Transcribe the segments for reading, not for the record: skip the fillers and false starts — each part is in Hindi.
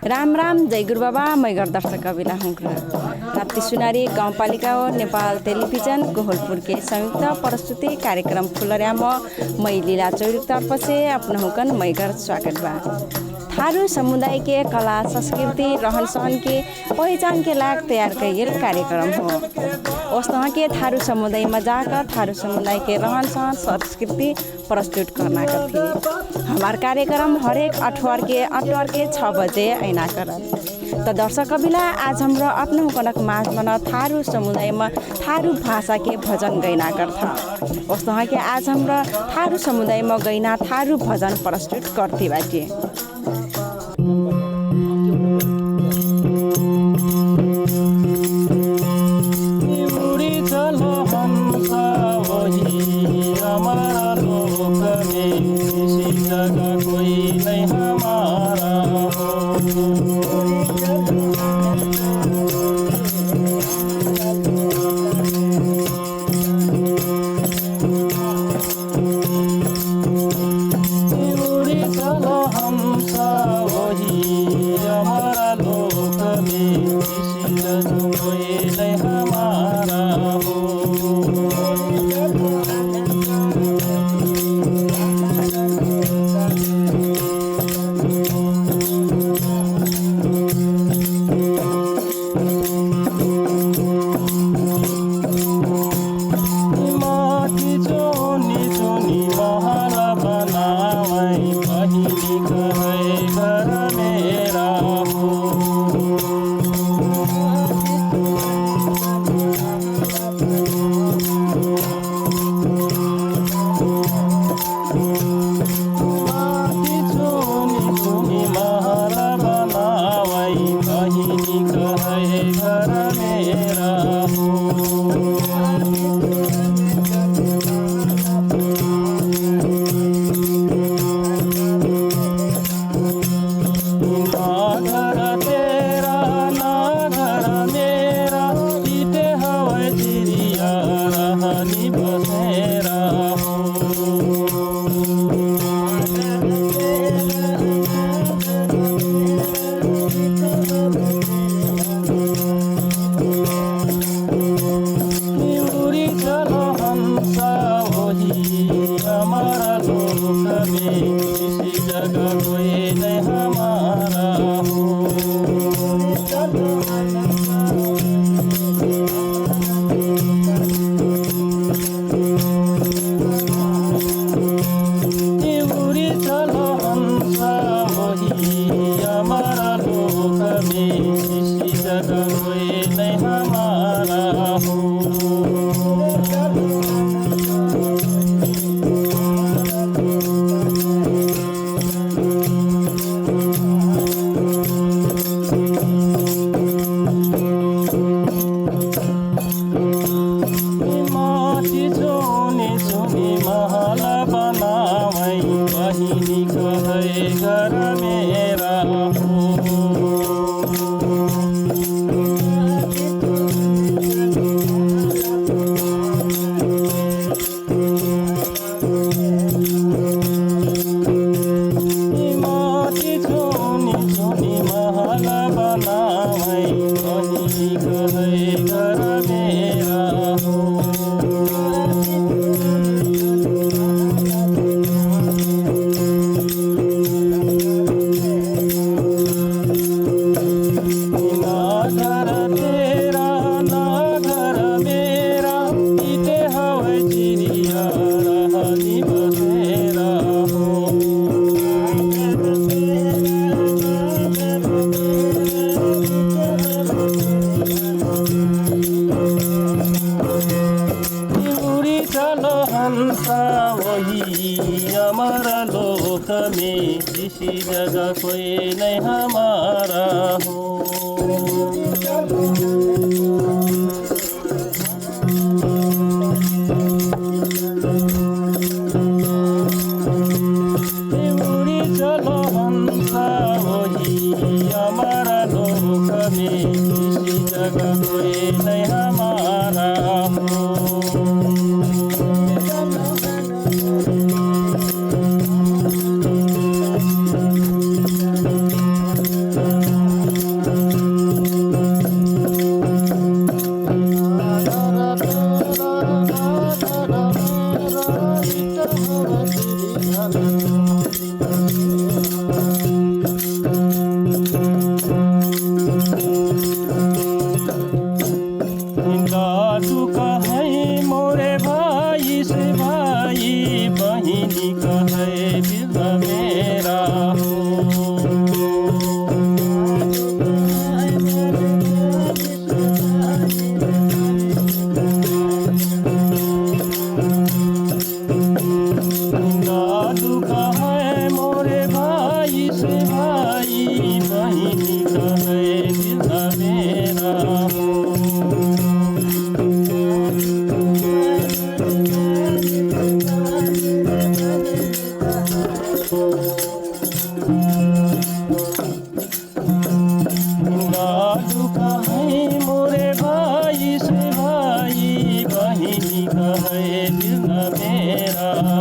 राम राम, जय गुरु बाबा। मैगर दर्शक कविला हुँक्र राप्ती सुनारी गाउँपालिका हो नेपाल टेलिभिजन कोहलपुर के संयुक्त प्रस्तुति कार्यक्रम फुलर्याम मै लीला चौरिक तर्फ से अपना हुकन मैगर स्वागत बा। थारू समुदाय के कला संस्कृति रहन सहन के पहचान के लाग तैयार कयल कार्यक्रम हो। उस तरह के थारू समुदाय में जाकर थारू समुदाय के रहन सहन संस्कृति प्रस्तुत करना करती। हमार कार्यक्रम हरेक अठवार के 6 बजे ऐना करत। तो दर्शक कविला आज हाम्रो आफ्नो कनक माझ मन थारू समुदाय में थारू भाषा के भजन गैना करता। उस तरह के आज हाम्रो थारू समुदाय में गैना थारू भजन प्रस्तुत करती बाटे।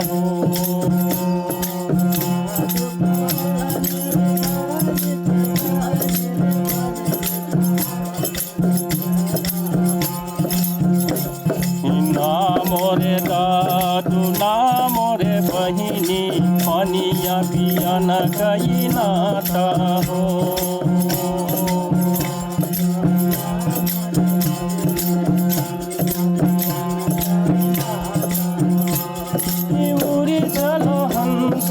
हो। ना मोरे दादु ना मोरे बहिनी पनिया पियन गई नाता हो। उड़ी चलो हंस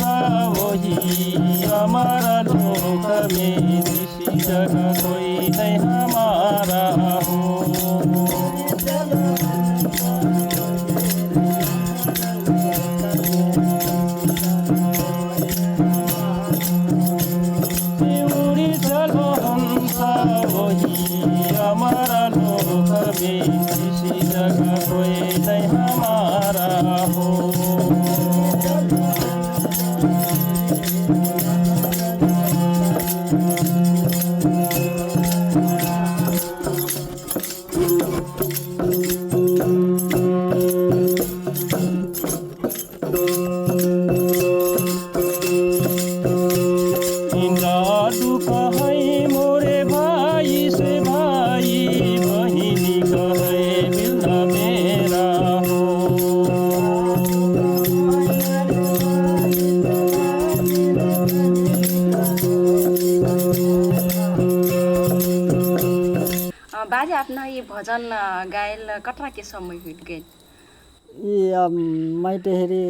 वही हमारा लोक में, किसी जगह कोई नहीं हमारा हो। उड़ी चलो हंस वही हमारा लोक में, किसी जगह कोई नहीं हमारा हो। दादू कहे मोरे भाई से भाई, बहिनी कहे बिल्ला मेरा हो। बाजे अपना ये भजन गायल कटरा के समय हुई गए? ये अब मैं तो हेरी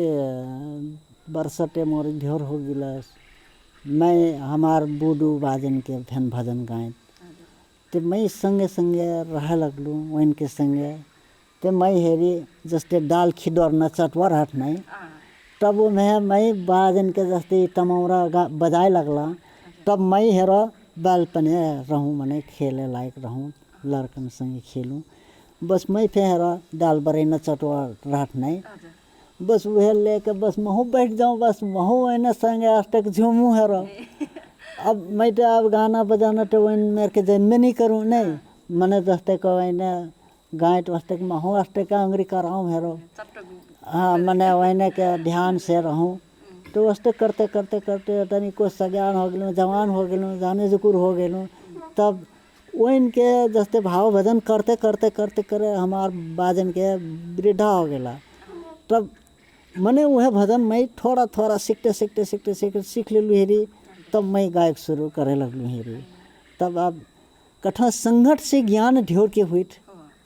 बरसटे मोर ढेर हो गिलस। मैं हमार बूढ़ू बाजन के फैन भजन गाए तो मैं संगे संगे रह लगलूँ वहीं के संगे। तो मैं हेरी जस्ते डाल खिदौर नचटवर हट नहीं, तब मैं बाजन के जस्ते टमौरा बजाए लगला। तब मैं हेरो बालपने रहूँ, मने खेले लायक रहूँ, लड़कन संगे खेलूँ। बस मैं फिर हेरो डाल बरे नचटवर रहट नहीं, बस वह लेके बस महू बैठ जाऊँ, बस महू एने संगे आज तक झूमूँ हेरो। अब मैं तो अब गाना बजाना तो वही मेरे के जन्मे नहीं करूँ नहीं, मने जस्ते को वहीने गाय तो आज तक महू आज तक अंग्री कराऊँ हेरो। हाँ मने वहीने के ध्यान से रहूँ। तो वस्ते करते करते करते तनी को सज्ञान हो गलूँ, जवान हो गलूँ, जाने जुकुर हो गलूँ। तब वहीं के जस्ते भाव भजन करते करते करते करे हमार बाजन के वृद्धा हो गया। तब मने वह भजन मैं थोड़ा थोड़ा सीखते सीखते सीखते सीखते सीख लेलू हेरी। तब मैं गायक शुरू करे लगलू हेरी। तब अब कठा संगठ से ज्ञान ढेर के हुई,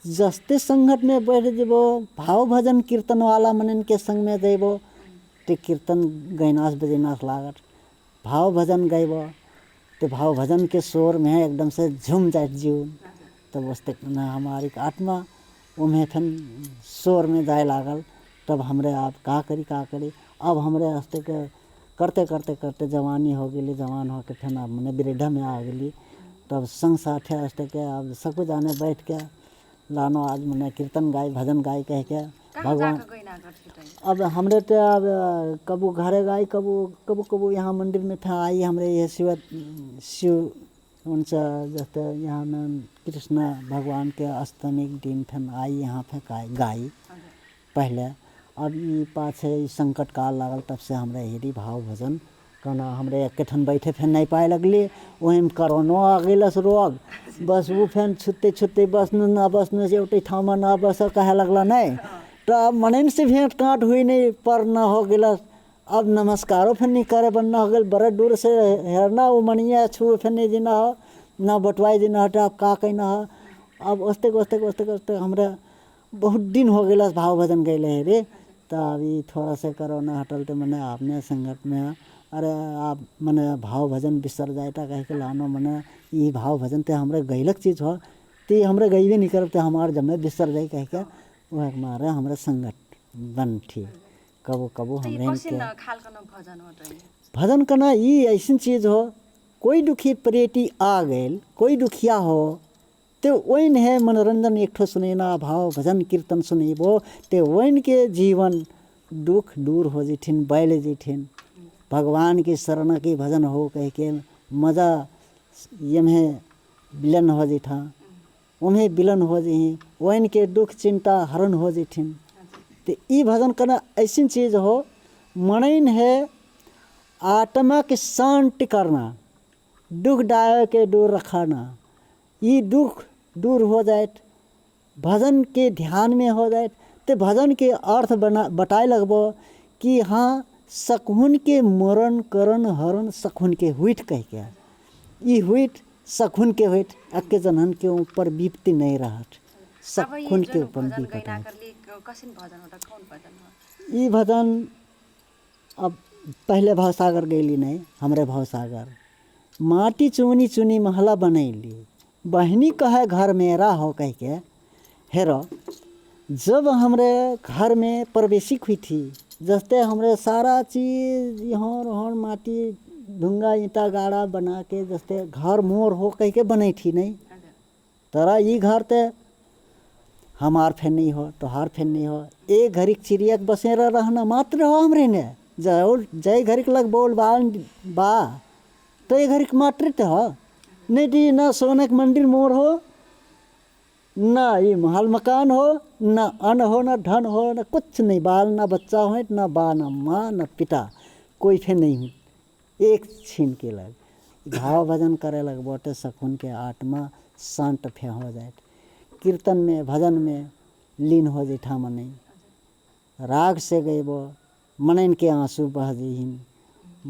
जस्ते संगठ में बैठ जेबो, भाव भजन कीर्तन वाला मनन के संग में जेबो तो कीर्तन गैनास बजेनास लागत। भाव भजन गैबो तो भाव भजन के शोर में एकदम से झूम जाए जीवन। तब उस तक हमारी आत्मा उमें फिर शोर में जाए लागल। तब हमरे आप का करी अब हमरे हस्ते के करते करते करते जवानी हो गई, जवान हो के फिर अब मैंने वृद्धा में आ गई। तब संग साथे हस्ते के अब सबको जाने बैठ के लानो आज मैंने कीर्तन गाय भजन गाय कह के भगवान। अब हमरे तो अब कबू घरे गाय कबू कबू कबू यहाँ मंदिर में फिर आई हमरे ये शिव उनसे जैसे यहाँ में कृष्ण भगवान के अष्टमी दिन फिर आई यहाँ पे गाई पहले। अब ये पाछे संकट काल लागल, तब से हमरे हेरी भाव भजन कहना हमरे एक ठन बैठे फिर नहीं पाए लगली। वहीं में कोरोना आ गलस रोग, बस वो फिर छुट्टे छुट्टे बसने से उठे ठामा ना बस कहे लगला नहीं। तो अब मनन से भेंट काट हुई नहीं पर न हो गलस। अब नमस्कारों फिर नहीं करे बनना हो गल, बड़े दूर से हेरना वो मनिया छू फिर नहीं जीना हो ना बटवाई जीना हटा अब का कहना हो। अब ओस्ते ओस्ते ओस्ते ओस्ते हमरे बहुत दिन हो गलस भाव भजन गए है रे। तो अभी थोड़ा से कोरोना हटल तो मैंने आपने संगत में अरे आप मने भाव भजन बिसर जाए था कह के लानो मने ये भाव भजन ते हमरे गैलक चीज़ हो तो हमरे गईबे नहीं करते हमारे जब में बिसर जाए कह के वह हमारे हमरे संगत बन थी। कबो कबो हमरे भजन करना ये ऐसी चीज़ हो, कोई दुखी परेटी आ गए कोई दुखिया हो तो वही है मनोरंजन एक ठो सुनेना भाव भजन कीर्तन सुनेबो तो वही के जीवन दुख दूर हो जिठिन बैल जिठिन भगवान की शरण की भजन हो कह के मज़ा ये में विलन हो जिठा उन्हें विलन हो जी वही के दुख चिंता हरण हो जिठिन तो ई भजन करना ऐसी चीज़ हो मनैन है आत्मा के शांति करना, दुख डाय के दूर रखाना। ये दुख दूर हो जाए भजन के ध्यान में हो जाए तो भजन के अर्थ बताए लगबो कि हाँ सकुन के मरण करण हरण सकुन के हुईट कह के ई हुईट सकुन के हुईट अक्के जनन के ऊपर विपत्ति नहीं रहत सकुन के ऊपर विपत्ति। ई भजन अब पहले भवसागर गईली नहीं हमरे भवसागर माटी चुनी चुनी महला बनैली बहनी कहे घर मेरा हो कह के हेरो जब हमरे घर में प्रवेशिक हुई थी जस्ते हमरे सारा चीज़ यहाँ रहन माटी ढूंगा ईंटा गाड़ा बना के जस्ते घर मोर हो कह के बनी थी नहीं तरा ये घर ते हमार फेन नहीं हो तोहार फेन नहीं हो एक घरिक चिड़िया बसेरा रहना मात्र हो हमरे ने जय घरिक लग बोल बाल बा तो ये घरिक मात्र ते हो नहीं दी ना सोने के मंदिर मोर हो ना ये महल मकान हो ना अन्न हो ना धन हो ना कुछ नहीं बाल ना बच्चा हो ना बा ना माँ ना पिता कोई फे नहीं हो एक छीन के लग भाव भजन करे लग बोटे सकुन के आत्मा शांत फे हो जाए कीर्तन में भजन में लीन हो जेठा मने राग से गए वो मनन के आंसू बह जहीन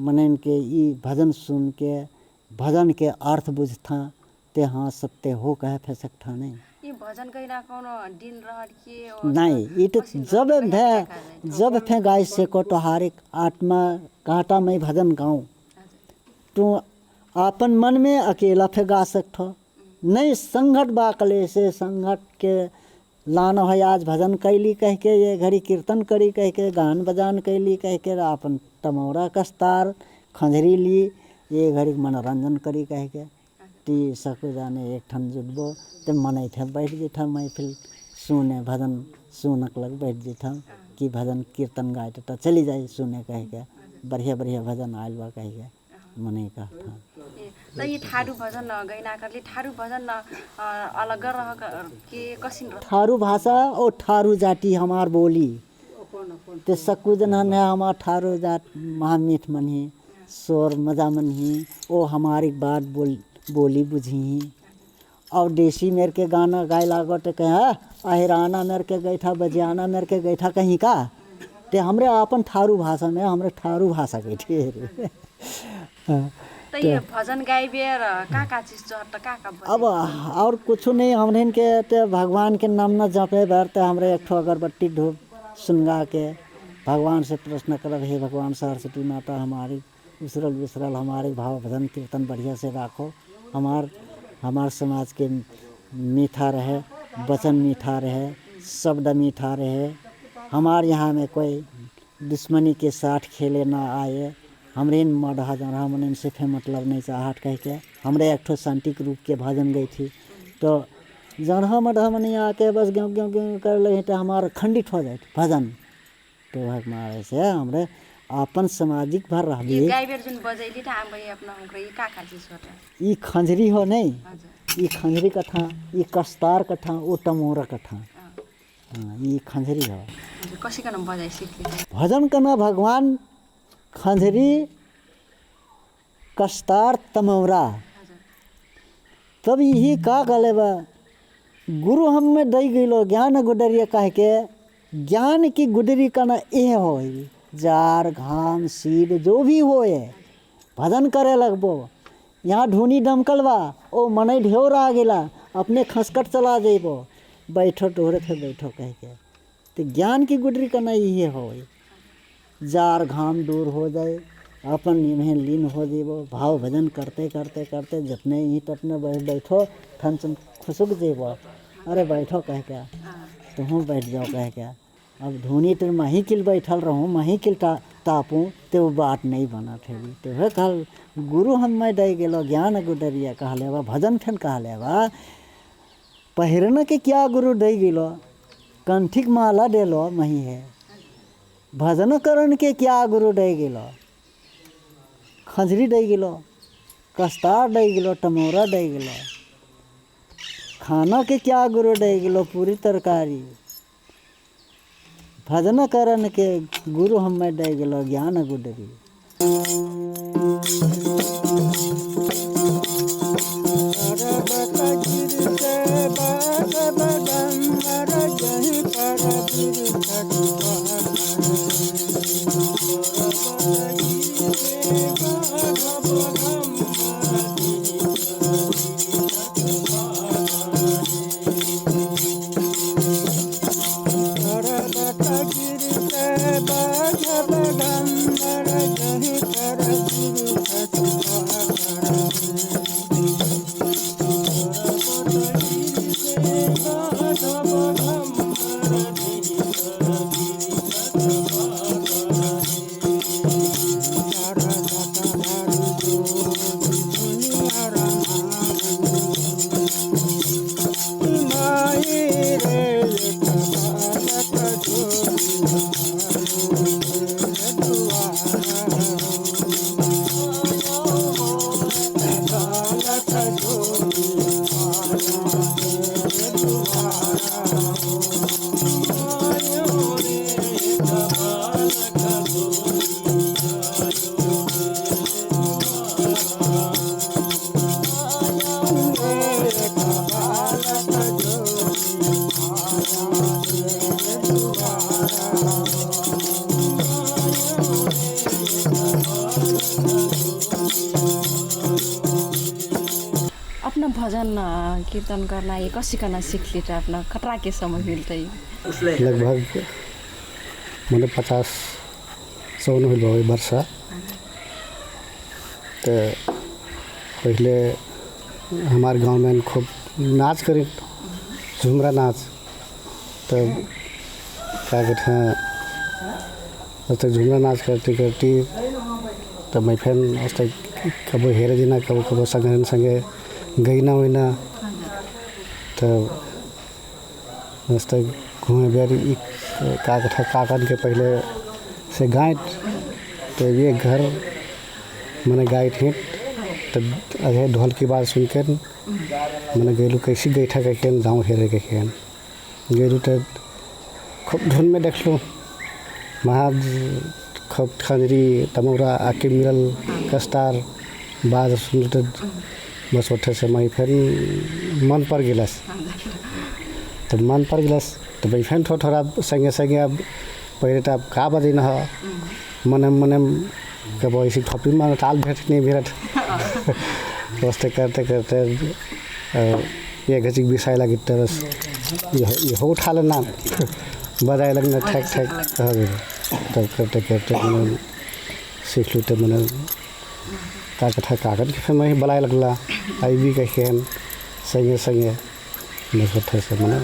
मनन के ई भजन सुन के भजन के अर्थ बुझता ते हाँ सत्य हो कहे फे सकता नहीं ये भजन कहिना कोनो दिन रहत के नहीं ये तो जब फे गाय से को तोहारिक आत्मा काटा मैं भजन गाऊं तो अपन मन में अकेला फे गा सकथो नहीं संगत बाकले से संगत के लाना है आज भजन कैली कह के ये घड़ी कीर्तन करी कह के गान बजान कैली कह के अपन टमौरा कस्तार खंजरी ली ये घड़ी मनोरंजन करी कह के ती सकू जाने एक ठन जुटबो तो मन थे बैठ जेठा महफिल सुने भजन सुनक लग बैठ जेठा कि भजन कीर्तन गाए तो चली जाए सुने कह के बढ़िया बढ़िया भजन आयल बा कह के मने का था तो ये ठाडू भजन गैना करले ठाडू भजन अलग रह के कसिन ठारू भाषा और ठारू जाति हमार बोली ते सकू जन है हमार ठारू जात महामीठ मन ही शोर मजा मन ही ओ हमारी बात बोली बुझी और देसी मेर के गाना गाय लागो तो कहे अहिराना मेर के गई था बजियाना मेर के गई था कहीं का ते हमरे अपन ठारू भाषा में हमरे ठारू भाषा गई थी तो ये भजन गाइबेर का चीज जो का अब और कुछ नहीं हमरे के ते भगवान के नाम न जपे बैठते हमरे एक ठो अगरबत्ती धूप सुनगा के भगवान से प्रश्न करब हे भगवान सरस्वती माता हमारी उसरल हमारे भाव भजन कीर्तन बढ़िया से राखो हमार समाज के मीठा रहे वचन मीठा रहे शब्द मीठा रहे हमार यहाँ में कोई दुश्मनी के साथ खेले ना आए हमरे मढ़ा जहाँ मन इनसे फे मतलब नहीं चाहट कह के हमरे एक ठो शांतिक रूप के भजन गई थी तो जहाँ मढ़ा मन आके बस गें गें गें कर ले तो हमारा खंडित हो जाए भजन तो हमारे से हमरे अपन सामाजिक भर रही गाइबेर जुन बजैली त हम अपना हमरे का चीज होता ई खंजरी हो नहीं ई खंजरी कथा ई कस्तार कथा ओ टमोरा कथा हाँ ई खंजरी हो कसी का नाम बजाई सीखले भजन करना भगवान खंजरी कस्तार तमौरा तब यही का गले बा गुरु हम में दई गईलो ज्ञान गुडरिया कह के ज्ञान की गुडरी का ना ये हो जार घाम सीड जो भी होए भजन करे लगबो यहाँ ढूनी डमकलवा ओ मनई ढेर आ गेला अपने खसकट चला जेबो बैठो टोरे थे बैठो कह के तो ज्ञान की गुडरी का ना ये हो जार घाम दूर हो जाए अपन इन्हें लीन हो जेबो भाव भजन करते करते करते जितने ही तपने बैठो ठन खुशुक जेबो अरे बैठो कह के तुम बैठ जाओ कह के अब धोनी तो मही किल बैठल रहूँ मही किल तापूँ तो वो बात नहीं बना थे तो वह कल गुरु हम मैं दे गेलो ज्ञान गुडरिया कह लेवा भजन फेन कह लेवा पहिरन के क्या गुरु दे गेलो कंठिक माला डेलो मही है भजन करण के क्या गुरु दे गेलो खंजरी दे गेलो कस्तार दे गेलो टमोरा दे गेलो खाना के क्या गुरु दे गेलो पूरी तरकारी भजन करन के गुरु हमें दे गेलो ज्ञान गुडरी। अपना भजन कीर्तन करना ये कसिकन सीखली था अपना खतरा के समय मिलते लगभग मैंने 50-100 हुई वर्ष। तो पहले हमारे गांव में खूब नाच करी झुमरा नाच। तो क्या कहते हैं तो झुमरा नाच करती करती तो मैं फिर उस कबो हेरे दिना कबो संगे संगे गई ना हुई ना। तो मस्त घूमे बेरी काकन के पहले से गाय। तो ये घर मैंने गाय थी। तो अजय ढोल की बात सुन कर मैंने गेलू कैसी गई था कह गाँव हेरे कह गेलू। तो खूब धुन में देख लूँ वहाँ खूब खंजरी तमौरा आके मिलल कस्तार बाज सुन। तो बस उठे से मैं फिर मन पर गिलस। तो मन पर गिलस तो मैं फिर थोड़ा संगे संगे अब पहले तो अब का बजे न मने मने कब ऐसी थपी में ताल भेट नहीं भेट वस्ते करते करते ये घचिक बिसाई लगी तरस ये उठा लेना बजाए लगना ठेक ठेक तब करते करते मैंने सीख लूँ। तो मैंने कागज के फिर मैं बलाए लगला आई भी कह संगे संगे से मैंने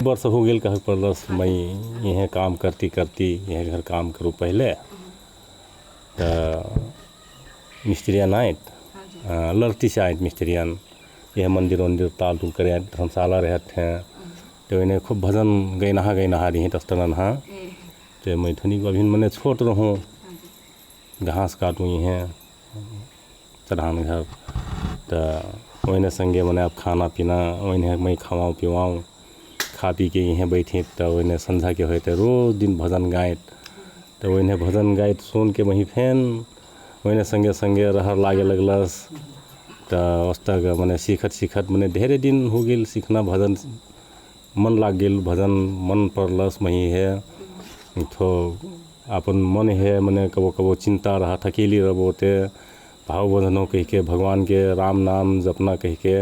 वर्ष हो गए कह पड़लस मैं यह काम करती करती यह घर काम करूँ। पहले तो मिस्त्रियान आयत लड़ती से आयत मिस्त्रियान यह मंदिर वंदिर ताल तुल करे धर्मशाला रहते हैं। तो इन्हें खूब भजन गई नहा रही तस्तन नहा। तो मैं धनी को अभी मैंने छोट रहूँ घास काटूँ यह चढ़ान घर। तो वही संगे मैंने अब खाना पीना वही मैं खवाऊँ पिवाऊँ खा पी के यहीं बैठी। तो वही संध्या के होते रोज़ दिन भजन गायत। तो वही भजन गायत सुन के वहीं फैन वही संगे संगे रहर लागे लगलस। तो उस तक मैंने सीखत मैंने ढेरे दिन हो गए सीखना भजन मन लाग गए भजन मन पड़लस वहीं है तो अपन मन है मैंने कबो कबो चिंता रहा थकेली रहोते भाव बंधनों कह के भगवान के राम नाम जपना कह के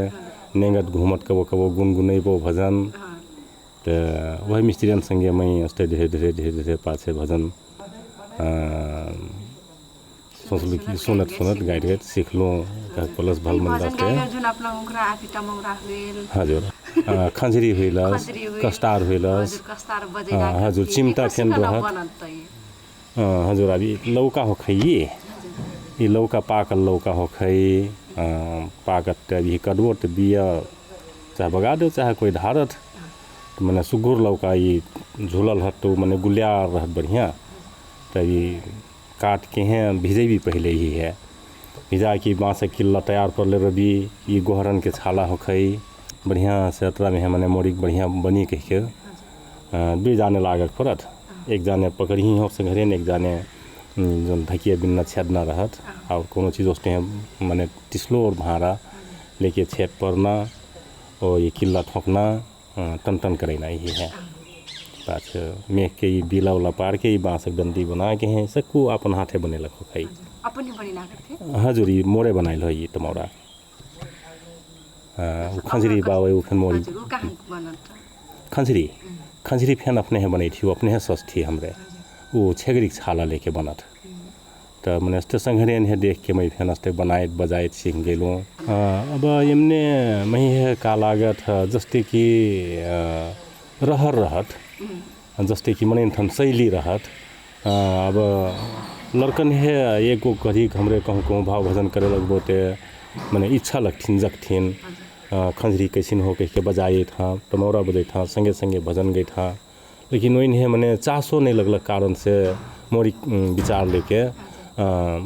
नेंगत घूमत कबो कबो गुनगुनैबो भजन। तो वही मिस्त्रियन संगे मैं अस्ते धीरे धीरे धीरे धीरे पाछे भजन सोचलू कि सुनत गाइड सीख लूँ प्लस भल मन जाते हजुर खंजरी हुईलस कस्तार हुईलस हजुर चिमटा फेन रहत हजुर अभी लौका हो खाइए ये लौका पाकल लौका हो खाई पाकत अभी कदबो तो बिया चाहे बगा दो चाहे कोई धारत। तो मैंने सुगुर लौका ये झूलल हत तो मैंने गुलिया रहत बढ़िया। तो ये काट के हैं भिजे भी पहले ही है भिजा के बाँस किल्ला तैयार कर ले रबी ये गोहरन के छाला हो खाई बढ़िया से अतरा में है मैंने मोड़ी बढ़िया बनी कह के भी जाने लागत पड़त। एक जाने पकड़ी ही हो से घरे एक जाने जो धकिया बिन्ना छेदना रहत और कोनो चीज़ उसने माने टिस्लो और भारा लेके छेद पड़ना और ये किल्ला ठोकना टन टन करना ही है। पाछ मेघ के ये बीला वाला पार के ये बाँस डंडी बना के हैं सबको अपन हाथे बने लखो खाई अपन ही बनी ना करते हजुरी मोरे बनाइल हो ये तमौरा खंजरी बावे उखन मोरी वो कहाँ बनत खंजरी खंजरी फैन अपने है बनाई थी वो अपने है सस्ती हमरे वो छेगरी छाला लेके बनत तो मैंने अस्ते संघरे है देख के मैं फैन अस्ते बनाए बजाए सीख गेलूँ। अब एमने मैं है का लागत जस्ते कि रहर रहत जस्ते कि मने थन शैली रहत। अब लड़कन है एगो कभी हमरे कहूँ कहूँ भाव भजन करे लगबो ते मैंने इच्छा लगथिन जगथिन खंजरी कैसिन हो कह के बजाए था तमौरा बजे था संगे संगे भजन गई था लेकिन वही है मैंने चासो नहीं लगल कारण से मोरी विचार लेके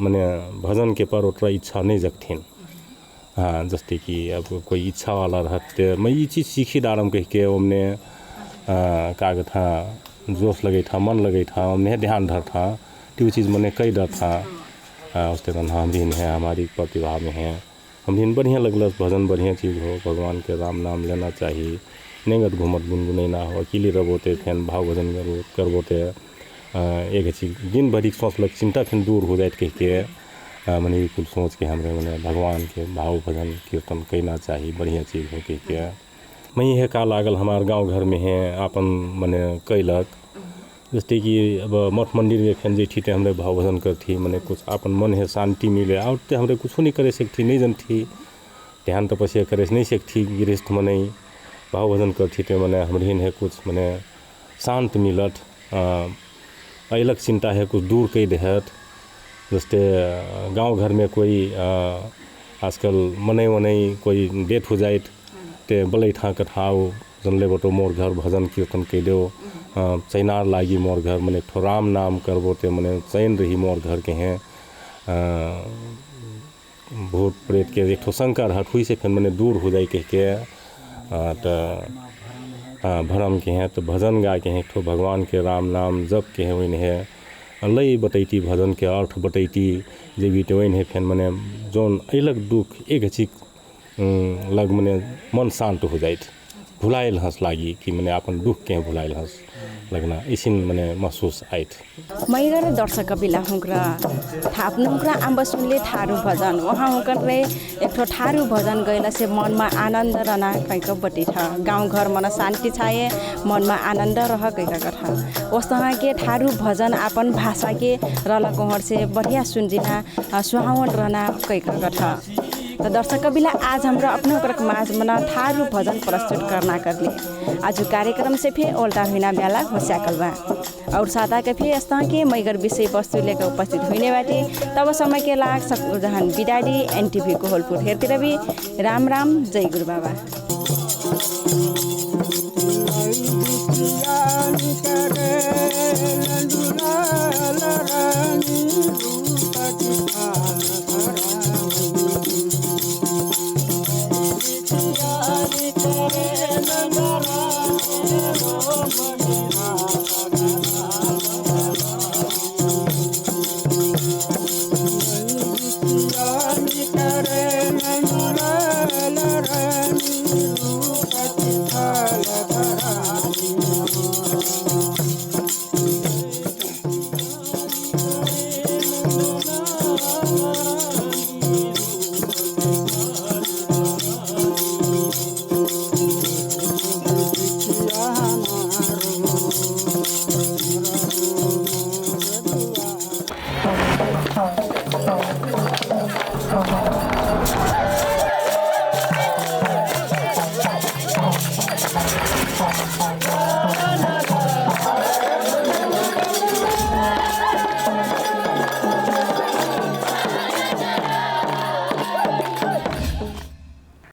मैंने भजन के पर उतना इच्छा नहीं जगथिन। हाँ जस्ते कि अब कोई इच्छा वाला रहते मैं ये चीज़ सीखी डारम कह के हमने काग था जोश लगे था मन लगे था हमने ध्यान धर था तो चीज़ मैंने कई डर था उस तरह हम भी है हमारी प्रतिभा में है हम भी बढ़िया लगल भजन बढ़िया चीज़ हो भगवान के राम नाम लेना चाहिए नेगत घूमत गुनगुनैना हो अकेले रबोते फैन भाव भजन करबोते एक चीज दिन भरी सोचलक चिंता फिर दूर हो जाए कह के मैंने कुल सोच के हमारे मैंने भगवान के भाव भजन कीर्तन करना चाहिए बढ़िया चीज़ हो कह के मैं है का लागल हमारे गांव घर में है अपन मैंने कैलक जैसे कि अब मठ मंदिर में फैन जैठी तो हमारे भाव भजन करती मैंने कुछ अपन मन है शांति मिले और तो हमारे कुछ नहीं करे सकती नहीं जनती ध्यान तपस्या करे नहीं सकती गृहस्थ मने भाव भजन करती तो मैंने हमारे है कुछ मैंने शांत मिलत अलग चिंता है कुछ दूर कई देहत जैसे गांव घर में कोई आजकल मने वने कोई डेथ हो जाए तो बोले था कथाओ जन ले बटो मोर घर भजन कीर्तन कह दो चैनार लागी मोर घर मने ठो राम नाम करबो ते मने चैन रही मोर घर के हैं भूत प्रेत के एक ठो शंकर हट हुई से फिर मने दूर हो जाए कह के तो भरम के हैं तो भजन गा के हैं ठो भगवान के राम नाम जप के हैं वही है लई बतैती भजन के अर्थ बतैती जे भी तो वही है फिर मने जोन अलग दुख एक चीज लग मने मन शांत हो जाए भुलाइल हंस लागी कि मैंने अपन दुख के भुलाइल हंस लगना इसी मैंने महसूस आयत मैगर दर्शक बिला हुँक्रा थाप्नु हुँक्रा आम्ब सुनले थारू भजन वहाँ हुँकर रे एक ठो थारू भजन गैला से मनमा आनंद रहना कैक बटी था गाउँ घर मन शान्ति छाए मनमा आनंद रह कैक कथा वस्तुहाँ के थारू भजन अपन भाषा के रल कोहर से बढ़िया सुनजिना सुहावन रहना कैक कथा तो दर्शक बिला आज हमरा अपना करक माज मना थारू भजन प्रस्तुत करना कर लिए आज कार्यक्रम से फिर ओल्टा हुना बेला होस्याकल बा और सादा के फिर अस्ता के मैगर विषय वस्तु लेकर उपस्थित हुने बाटे तब समय के लाग सब जहान बिदाडी एनटीवी को होलपुर हेरतिर भी राम राम जय गुरु बाबा